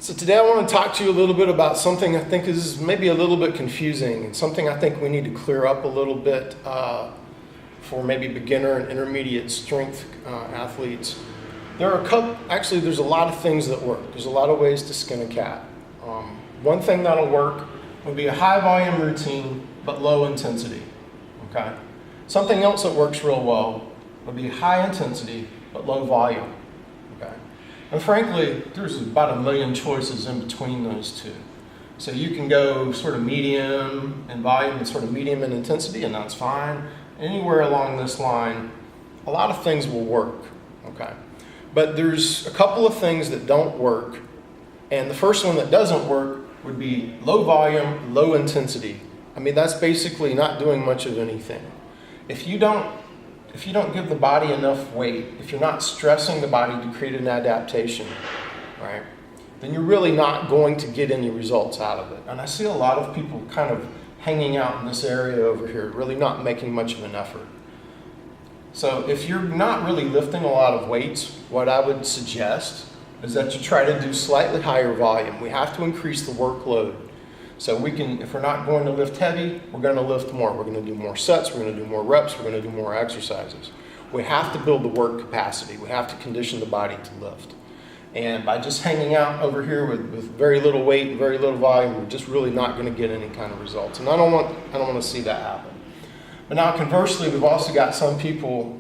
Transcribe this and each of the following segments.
So today I want to talk to you a little bit about something I think is maybe a little bit confusing and something I think we need to clear up a little bit for maybe beginner and intermediate strength athletes. There's a lot of things that work. There's a lot of ways to skin a cat. One thing that'll work would be a high volume routine but low intensity. Okay. Something else that works real well would be high intensity but low volume. Okay. And frankly, there's about a million choices in between those two. So you can go sort of medium in volume and sort of medium in intensity, and that's fine. Anywhere along this line, a lot of things will work. Okay. But there's a couple of things that don't work, and the first one that doesn't work would be low volume, low intensity. I mean, that's basically not doing much of anything. If you don't give the body enough weight, if you're not stressing the body to create an adaptation, right, then you're really not going to get any results out of it. And I see a lot of people kind of hanging out in this area over here, really not making much of an effort. So if you're not really lifting a lot of weights, what I would suggest is that you try to do slightly higher volume. We have to increase the workload. So if we're not going to lift heavy, we're going to lift more. We're going to do more sets, we're going to do more reps, we're going to do more exercises. We have to build the work capacity. We have to condition the body to lift. And by just hanging out over here with very little weight and very little volume, we're just really not going to get any kind of results. And I don't want to see that happen. But now conversely, we've also got some people,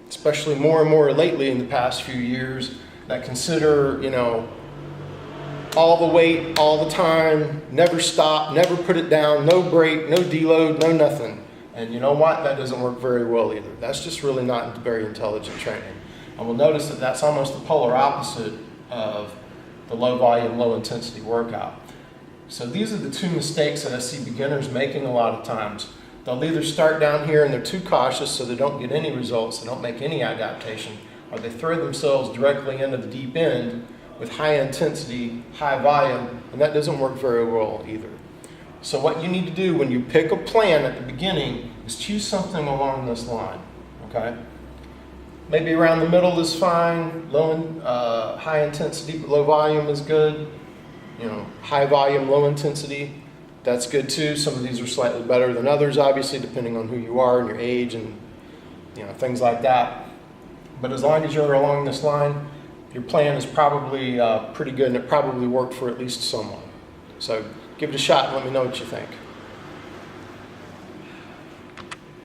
especially more and more lately in the past few years, that consider, all the weight, all the time, never stop, never put it down, no break, no deload, no nothing. And you know what? That doesn't work very well either. That's just really not very intelligent training. And we'll notice that that's almost the polar opposite of the low volume, low intensity workout. So these are the two mistakes that I see beginners making a lot of times. They'll either start down here and they're too cautious so they don't get any results, they don't make any adaptation, or they throw themselves directly into the deep end with high intensity, high volume, and that doesn't work very well either. So what you need to do when you pick a plan at the beginning is choose something along this line, okay? Maybe around the middle is fine, high intensity but low volume is good. High volume, low intensity, that's good too. Some of these are slightly better than others, obviously, depending on who you are and your age and things like that. But as long as you're along this line, your plan is probably pretty good, and it probably worked for at least someone. So give it a shot and let me know what you think.